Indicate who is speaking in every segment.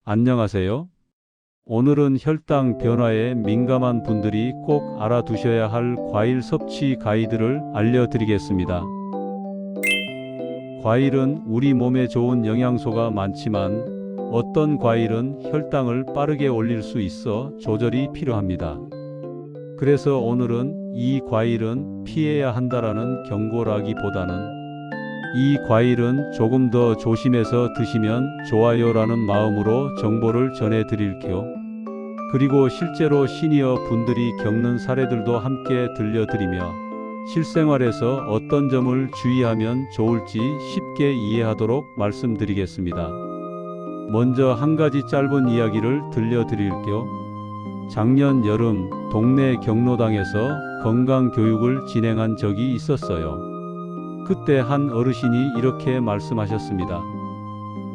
Speaker 1: 안녕하세요. 오늘은 혈당 변화에 민감한 분들이 꼭 알아두셔야 할 과일 섭취 가이드를 알려드리겠습니다. 과일은 우리 몸에 좋은 영양소가 많지만 어떤 과일은 혈당을 빠르게 올릴 수 있어 조절이 필요합니다. 그래서 오늘은 이 과일은 피해야 한다라는 경고라기보다는 이 과일은 조금 더 조심해서 드시면 좋아요라는 마음으로 정보를 전해드릴게요. 그리고 실제로 시니어 분들이 겪는 사례들도 함께 들려드리며 실생활에서 어떤 점을 주의하면 좋을지 쉽게 이해하도록 말씀드리겠습니다. 먼저 한 가지 짧은 이야기를 들려드릴게요. 작년 여름 동네 경로당에서 건강교육을 진행한 적이 있었어요. 그때 한 어르신이 이렇게 말씀하셨습니다.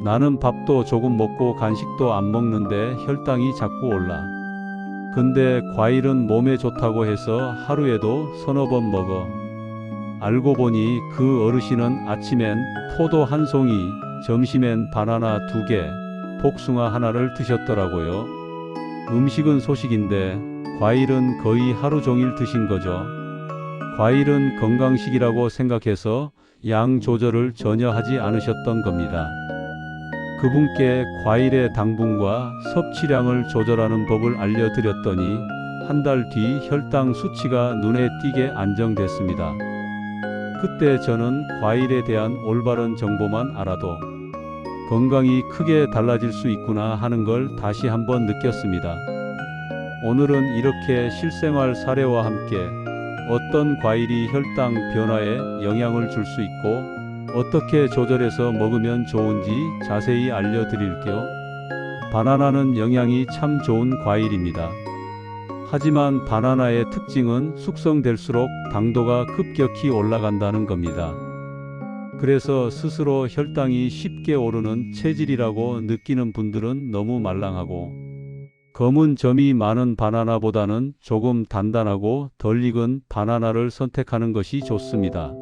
Speaker 1: 나는 밥도 조금 먹고 간식도 안 먹는데 혈당이 자꾸 올라. 근데 과일은 몸에 좋다고 해서 하루에도 서너 번 먹어. 알고 보니 그 어르신은 아침엔 포도 한 송이, 점심엔 바나나 2개, 복숭아 하나를 드셨더라고요. 음식은 소식인데 과일은 거의 하루 종일 드신 거죠. 과일은 건강식이라고 생각해서 양 조절을 전혀 하지 않으셨던 겁니다. 그분께 과일의 당분과 섭취량을 조절하는 법을 알려드렸더니 한 달 뒤 혈당 수치가 눈에 띄게 안정됐습니다. 그때 저는 과일에 대한 올바른 정보만 알아도 건강이 크게 달라질 수 있구나 하는 걸 다시 한번 느꼈습니다. 오늘은 이렇게 실생활 사례와 함께 어떤 과일이 혈당 변화에 영향을 줄 수 있고 어떻게 조절해서 먹으면 좋은지 자세히 알려드릴게요. 바나나는 영양이 참 좋은 과일입니다. 하지만 바나나의 특징은 숙성될수록 당도가 급격히 올라간다는 겁니다. 그래서 스스로 혈당이 쉽게 오르는 체질이라고 느끼는 분들은 너무 말랑하고 검은 점이 많은 바나나보다는 조금 단단하고 덜 익은 바나나를 선택하는 것이 좋습니다.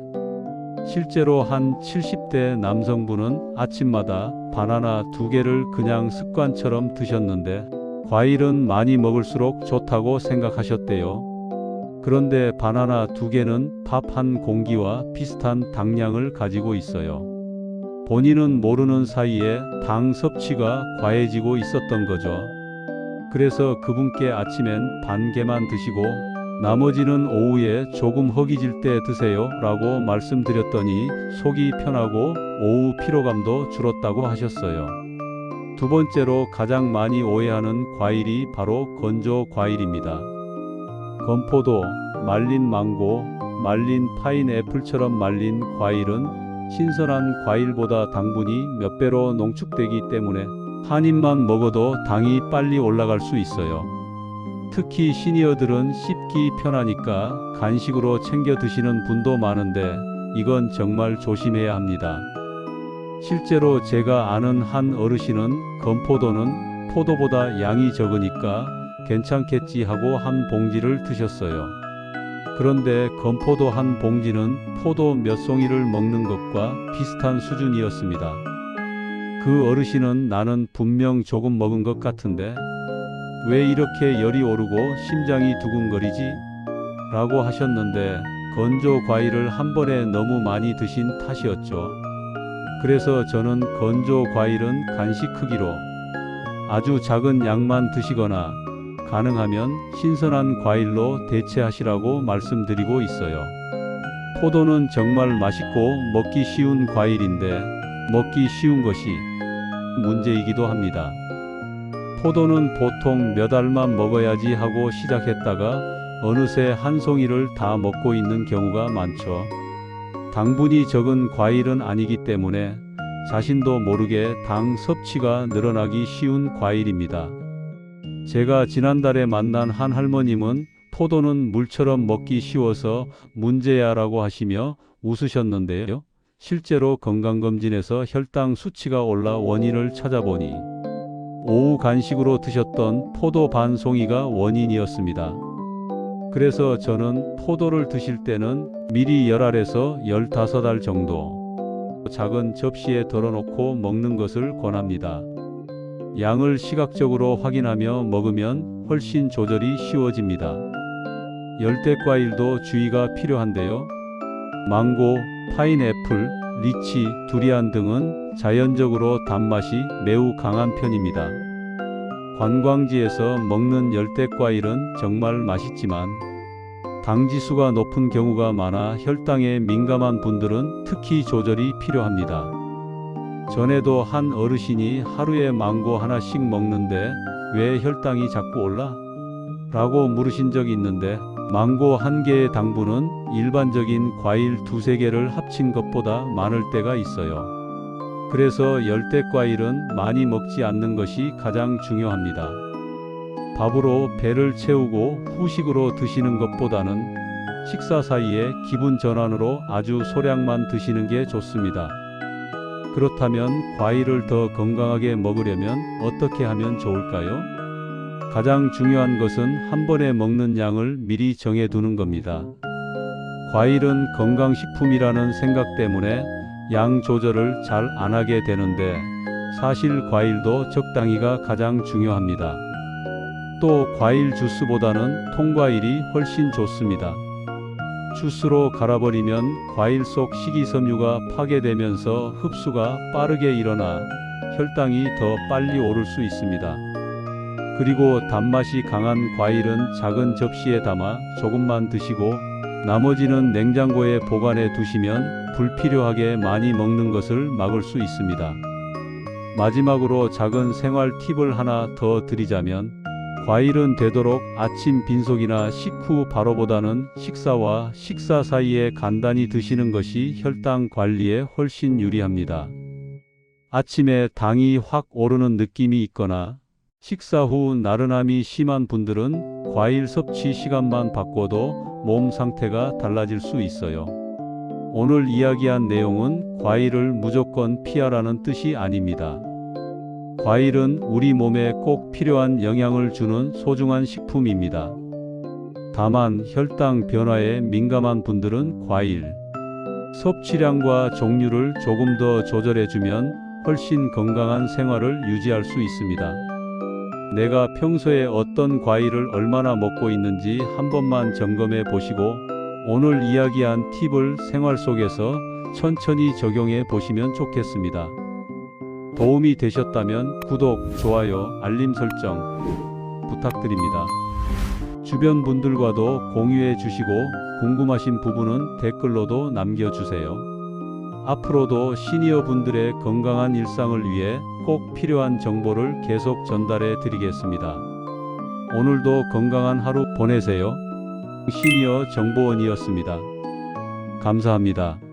Speaker 1: 실제로 한 70대 남성분은 아침마다 바나나 2개를 그냥 습관처럼 드셨는데 과일은 많이 먹을수록 좋다고 생각하셨대요. 그런데 바나나 2개는 밥 한 공기와 비슷한 당량을 가지고 있어요. 본인은 모르는 사이에 당 섭취가 과해지고 있었던 거죠. 그래서 그분께 아침엔 반 개만 드시고 나머지는 오후에 조금 허기질 때 드세요 라고 말씀드렸더니 속이 편하고 오후 피로감도 줄었다고 하셨어요. 두 번째로 가장 많이 오해하는 과일이 바로 건조 과일입니다. 건포도, 말린 망고, 말린 파인애플처럼 말린 과일은 신선한 과일보다 당분이 몇 배로 농축되기 때문에 한 입만 먹어도 당이 빨리 올라갈 수 있어요. 특히 시니어들은 씹기 편하니까 간식으로 챙겨 드시는 분도 많은데 이건 정말 조심해야 합니다. 실제로 제가 아는 한 어르신은 건포도는 포도보다 양이 적으니까 괜찮겠지 하고 한 봉지를 드셨어요. 그런데 건포도 한 봉지는 포도 몇 송이를 먹는 것과 비슷한 수준이었습니다. 그 어르신은 나는 분명 조금 먹은 것 같은데 왜 이렇게 열이 오르고 심장이 두근거리지? 라고 하셨는데 건조 과일을 한 번에 너무 많이 드신 탓이었죠. 그래서 저는 건조 과일은 간식 크기로 아주 작은 양만 드시거나 가능하면 신선한 과일로 대체하시라고 말씀드리고 있어요. 포도는 정말 맛있고 먹기 쉬운 과일인데 먹기 쉬운 것이 문제이기도 합니다. 포도는 보통 몇 알만 먹어야지 하고 시작했다가 어느새 한 송이를 다 먹고 있는 경우가 많죠. 당분이 적은 과일은 아니기 때문에 자신도 모르게 당 섭취가 늘어나기 쉬운 과일입니다. 제가 지난달에 만난 한 할머님은 포도는 물처럼 먹기 쉬워서 문제야 라고 하시며 웃으셨는데요. 실제로 건강검진에서 혈당 수치가 올라 원인을 찾아보니 오후 간식으로 드셨던 포도 반 송이가 원인이었습니다. 그래서 저는 포도를 드실 때는 미리 10알에서 15알 정도 작은 접시에 덜어놓고 먹는 것을 권합니다. 양을 시각적으로 확인하며 먹으면 훨씬 조절이 쉬워집니다. 열대과일도 주의가 필요한데요. 망고, 파인애플, 리치, 두리안 등은 자연적으로 단맛이 매우 강한 편입니다. 관광지에서 먹는 열대과일은 정말 맛있지만 당지수가 높은 경우가 많아 혈당에 민감한 분들은 특히 조절이 필요합니다. 전에도 한 어르신이 하루에 망고 하나씩 먹는데 왜 혈당이 자꾸 올라? 라고 물으신 적이 있는데 망고 한 개의 당분은 일반적인 과일 두세 개를 합친 것보다 많을 때가 있어요. 그래서 열대과일은 많이 먹지 않는 것이 가장 중요합니다. 밥으로 배를 채우고 후식으로 드시는 것보다는 식사 사이에 기분 전환으로 아주 소량만 드시는 게 좋습니다. 그렇다면 과일을 더 건강하게 먹으려면 어떻게 하면 좋을까요? 가장 중요한 것은 한 번에 먹는 양을 미리 정해두는 겁니다. 과일은 건강식품이라는 생각 때문에 양 조절을 잘 안 하게 되는데 사실 과일도 적당히가 가장 중요합니다. 또 과일 주스보다는 통과일이 훨씬 좋습니다. 주스로 갈아버리면 과일 속 식이섬유가 파괴되면서 흡수가 빠르게 일어나 혈당이 더 빨리 오를 수 있습니다. 그리고 단맛이 강한 과일은 작은 접시에 담아 조금만 드시고 나머지는 냉장고에 보관해 두시면 불필요하게 많이 먹는 것을 막을 수 있습니다. 마지막으로 작은 생활 팁을 하나 더 드리자면 과일은 되도록 아침 빈속이나 식후 바로보다는 식사와 식사 사이에 간단히 드시는 것이 혈당 관리에 훨씬 유리합니다. 아침에 당이 확 오르는 느낌이 있거나 식사 후 나른함이 심한 분들은 과일 섭취 시간만 바꿔도 몸 상태가 달라질 수 있어요. 오늘 이야기한 내용은 과일을 무조건 피하라는 뜻이 아닙니다. 과일은 우리 몸에 꼭 필요한 영양을 주는 소중한 식품입니다. 다만 혈당 변화에 민감한 분들은 과일 섭취량과 종류를 조금 더 조절해주면 훨씬 건강한 생활을 유지할 수 있습니다. 내가 평소에 어떤 과일을 얼마나 먹고 있는지 한 번만 점검해 보시고 오늘 이야기한 팁을 생활 속에서 천천히 적용해 보시면 좋겠습니다. 도움이 되셨다면 구독, 좋아요, 알림 설정 부탁드립니다. 주변 분들과도 공유해 주시고 궁금하신 부분은 댓글로도 남겨주세요. 앞으로도 시니어 분들의 건강한 일상을 위해 꼭 필요한 정보를 계속 전달해 드리겠습니다. 오늘도 건강한 하루 보내세요. 시니어 정보원이었습니다. 감사합니다.